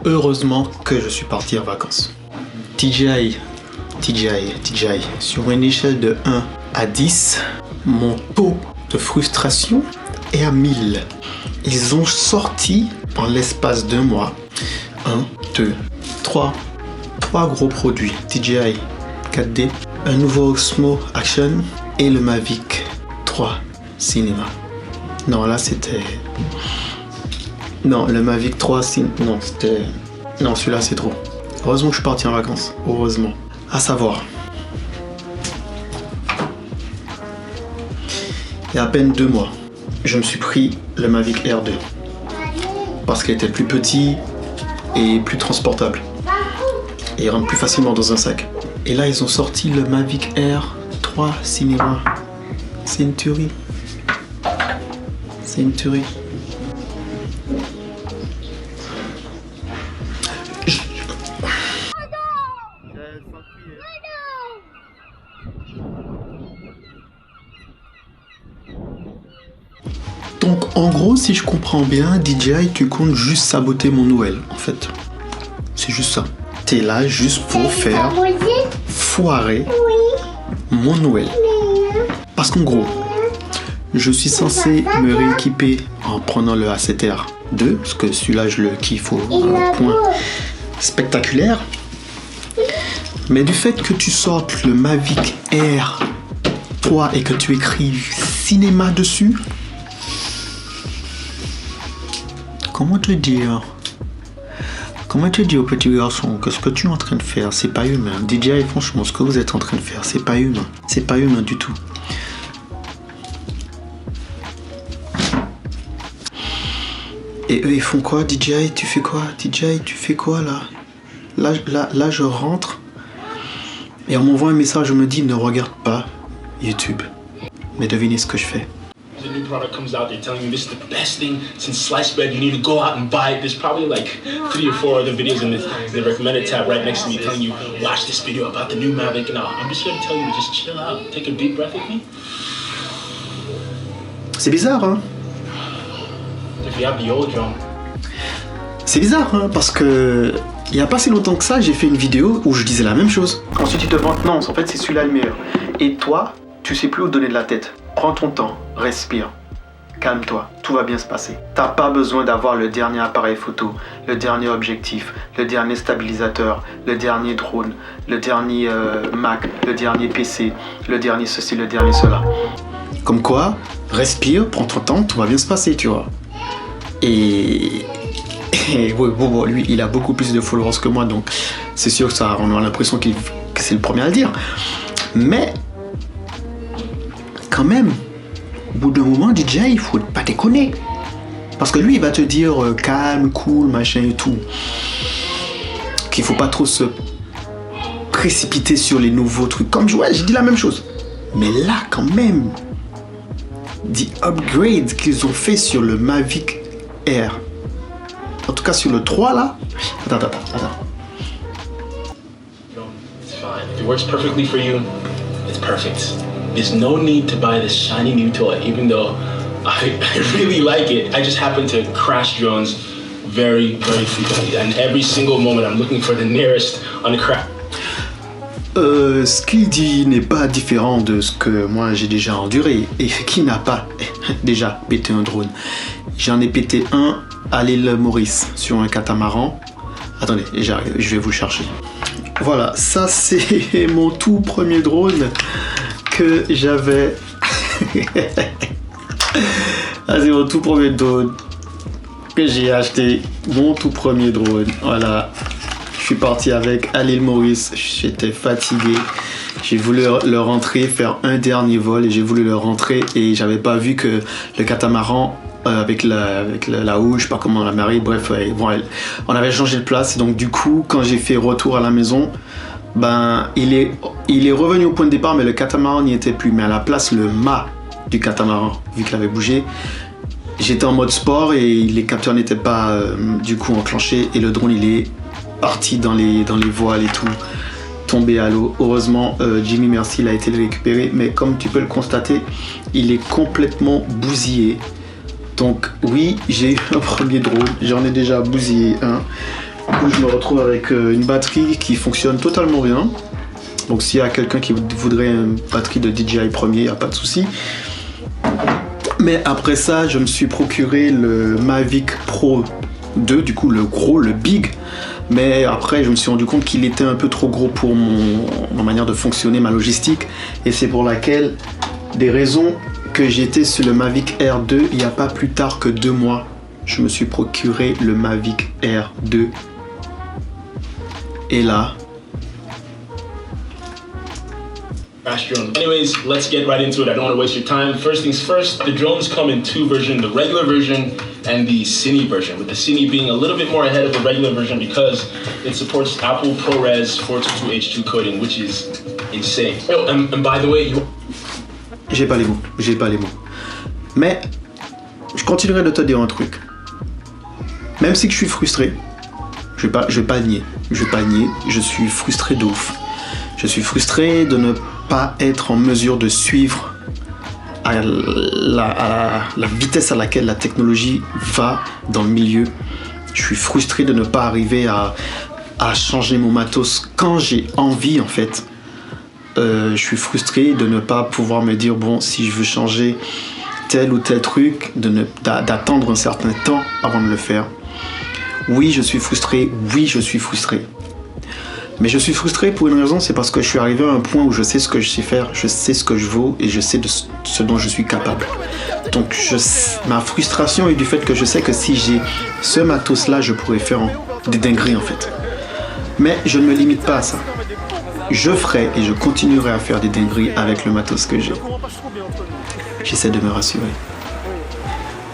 Heureusement que je suis parti en vacances. DJI. Sur une échelle de 1 à 10, mon taux de frustration est à 1000. Ils ont sorti en l'espace d'1 mois 1, 2, 3 gros produits. DJI 4D, un nouveau Osmo Action et le Mavic 3 Cinema. Non, là c'était... Non, le Mavic 3 non, c'était... Non, celui-là c'est trop. Heureusement que je suis parti en vacances. Heureusement. À savoir, il y a à peine 2 mois, je me suis pris le Mavic Air 2 parce qu'il était plus petit et plus transportable et il rentre plus facilement dans un sac. Et là, ils ont sorti le Mavic Air 3 Cinema. C'est une tuerie. C'est une tuerie. Donc en gros, si je comprends bien, DJI, tu comptes juste saboter mon Noël, en fait. C'est juste ça. T'es là juste pour faire foirer mon Noël. Parce qu'en gros, je suis censé me rééquiper en prenant le A7R 2, parce que celui-là, je le kiffe au point spectaculaire. Mais du fait que tu sortes le Mavic Air 3 et que tu écrives cinéma dessus, comment te dire au petit garçon que ce que tu es en train de faire, c'est pas humain. DJI, franchement, ce que vous êtes en train de faire, c'est pas humain. C'est pas humain du tout. Et eux, ils font quoi? DJI, tu fais quoi? DJI, tu fais quoi là? Là, je rentre et on m'envoie un message, je me dis ne regarde pas YouTube. Mais devinez ce que je fais. The new product comes out, they're telling you this is the best thing since sliced bread. You need to go out and buy it. There's probably like 3 or 4 other videos in the recommended tab right next to me telling you watch this video about the new Mavic. No, I'm just here to tell you to just chill out, take a deep breath with me. C'est bizarre, hein? If you have the old drone. C'est bizarre, hein, parce que il n'y a pas si longtemps que ça, j'ai fait une vidéo où je disais la même chose. Ensuite, ils te vantent, non, en fait, c'est celui-là le meilleur. Et toi, tu sais plus où donner de la tête. Prends ton temps, respire, calme-toi, tout va bien se passer. T'as pas besoin d'avoir le dernier appareil photo, le dernier objectif, le dernier stabilisateur, le dernier drone, le dernier Mac, le dernier PC, le dernier ceci, le dernier cela. Comme quoi, respire, prends ton temps, tout va bien se passer, tu vois. Et bon, lui, il a beaucoup plus de followers que moi, donc c'est sûr que ça, on a l'impression que c'est le premier à le dire. Mais quand même, au bout d'un moment, DJI, il faut pas déconner. Parce que lui, il va te dire calme, cool, machin et tout. Qu'il faut pas trop se précipiter sur les nouveaux trucs. Comme j'ai dit la même chose. Mais là, quand même, the upgrade qu'ils ont fait sur le Mavic Air, en tout cas sur le 3 là. Attends. It's fine. If it works perfectly for you, it's perfect. There's no need to buy this shiny new toy, even though I really like it. I just happen to crash drones very, very frequently. And every single moment I'm looking for the nearest on the crash. Ce qu'il dit n'est pas différent de ce que moi j'ai déjà enduré. Et qui n'a pas déjà pété un drone? J'en ai pété un à l'île Maurice sur un catamaran. Attendez, j'arrive, je vais vous chercher. Voilà, ça c'est mon tout premier drone que j'avais. Ah, c'est mon tout premier drone que j'ai acheté. Mon tout premier drone. Voilà. Je suis parti avec à l'île Maurice. J'étais fatigué. J'ai voulu le rentrer, faire un dernier vol et j'ai voulu le rentrer et j'avais pas vu que le catamaran avec la houe, je sais pas comment la marée, bref, on avait changé de place et donc du coup quand j'ai fait retour à la maison, ben il est revenu au point de départ mais le catamaran n'y était plus, mais à la place le mât du catamaran, vu qu'il avait bougé, j'étais en mode sport et les capteurs n'étaient pas du coup enclenchés et le drone il est parti dans les voiles et tout, tombé à l'eau. Heureusement Jimmy Merci il a été le récupérer, mais comme tu peux le constater, il est complètement bousillé. Donc oui, j'ai eu un premier drone, j'en ai déjà bousillé un. coup, je me retrouve avec une batterie qui fonctionne totalement bien. Donc s'il y a quelqu'un qui voudrait une batterie de DJI premier, il n'y a pas de souci. Mais après ça, je me suis procuré le Mavic Pro 2, du coup le gros, le big. Mais après, je me suis rendu compte qu'il était un peu trop gros pour ma manière de fonctionner, ma logistique. Et c'est pour laquelle, des raisons que j'étais sur le Mavic Air 2, il n'y a pas plus tard que 2 mois, je me suis procuré le Mavic Air 2. Et là... Crash drones. Anyways, let's get right into it. I don't want to waste your time. First things first, the drones come in 2 versions, the regular version and the Cine version, with the Cine being a little bit more ahead of the regular version because it supports Apple ProRes 422H2 coding, which is insane. Oh, and by the way, j'ai pas les mots. Mais je continuerai de te dire un truc. Même si je suis frustré, je vais pas nier, je suis frustré de ouf. Je suis frustré de ne pas être en mesure de suivre à la vitesse à laquelle la technologie va dans le milieu. Je suis frustré de ne pas arriver à changer mon matos quand j'ai envie en fait. Je suis frustré de ne pas pouvoir me dire bon, si je veux changer tel ou tel truc, d'attendre un certain temps avant de le faire. Oui, je suis frustré. Mais je suis frustré pour une raison, c'est parce que je suis arrivé à un point où je sais ce que je sais faire, je sais ce que je vaux et je sais de ce dont je suis capable. Donc ma frustration est du fait que je sais que si j'ai ce matos-là, je pourrais faire des dingueries en fait. Mais je ne me limite pas à ça. Je ferai et je continuerai à faire des dingueries avec le matos que j'ai. J'essaie de me rassurer.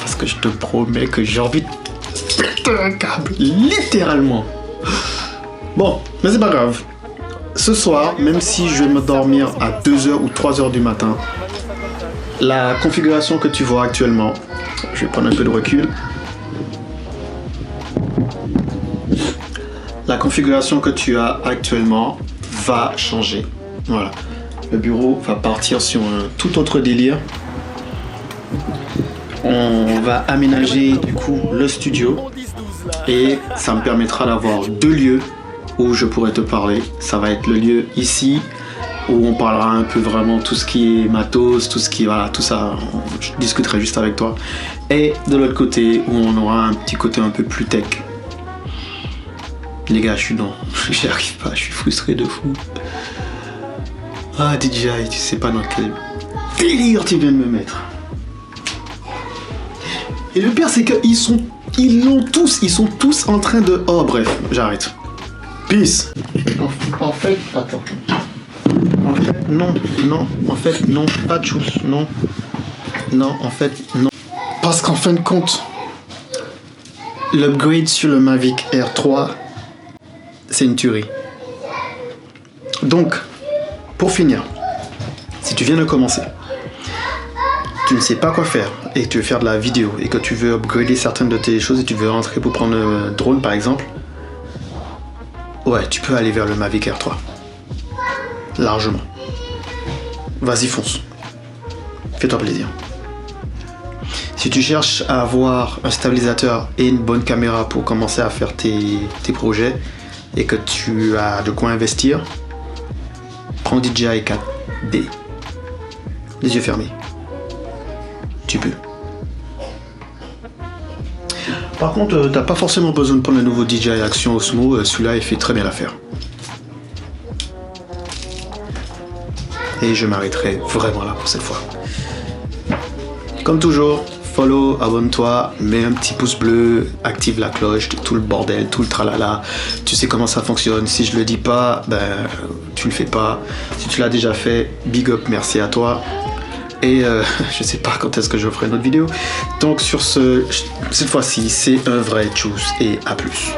Parce que je te promets que j'ai envie de péter un câble, littéralement. Bon, mais c'est pas grave. Ce soir, même si je vais me dormir à 2h ou 3h du matin, la configuration que tu vois actuellement, je vais prendre un peu de recul. La configuration que tu as actuellement va changer. Voilà. Le bureau va partir sur un tout autre délire. On va aménager du coup le studio et ça me permettra d'avoir 2 lieux où je pourrais te parler. Ça va être le lieu ici où on parlera un peu vraiment tout ce qui est matos, tout ce qui voilà, tout ça, je discuterai juste avec toi. Et de l'autre côté où on aura un petit côté un peu plus tech. Les gars, j'y arrive pas, je suis frustré de fou. Ah DJI, tu sais pas dans quel délire tu viens de me mettre. Et le pire c'est qu'ils sont tous en train de... Oh bref, j'arrête. Peace. En fait, attends. En fait, non. En fait, non. Pas de chose, non. Non, en fait, non. Parce qu'en fin de compte, l'upgrade sur le Mavic Air 3, c'est une tuerie. Donc, pour finir, si tu viens de commencer, tu ne sais pas quoi faire et que tu veux faire de la vidéo et que tu veux upgrader certaines de tes choses et tu veux rentrer pour prendre un drone par exemple, ouais, tu peux aller vers le Mavic Air 3. Largement. Vas-y, fonce. Fais-toi plaisir. Si tu cherches à avoir un stabilisateur et une bonne caméra pour commencer à faire tes projets et que tu as de quoi investir, prends DJI 4D. Les yeux fermés. Tu peux. Par contre, t'as pas forcément besoin de prendre le nouveau DJI Action Osmo, celui-là il fait très bien l'affaire. Et je m'arrêterai vraiment là pour cette fois. Comme toujours, follow, abonne-toi, mets un petit pouce bleu, active la cloche, tout le bordel, tout le tralala. Tu sais comment ça fonctionne. Si je le dis pas, ben tu le fais pas. Si tu l'as déjà fait, big up, merci à toi. Et je sais pas quand est-ce que je ferai une autre vidéo. Donc sur cette fois-ci, c'est un vrai tchuss et à plus.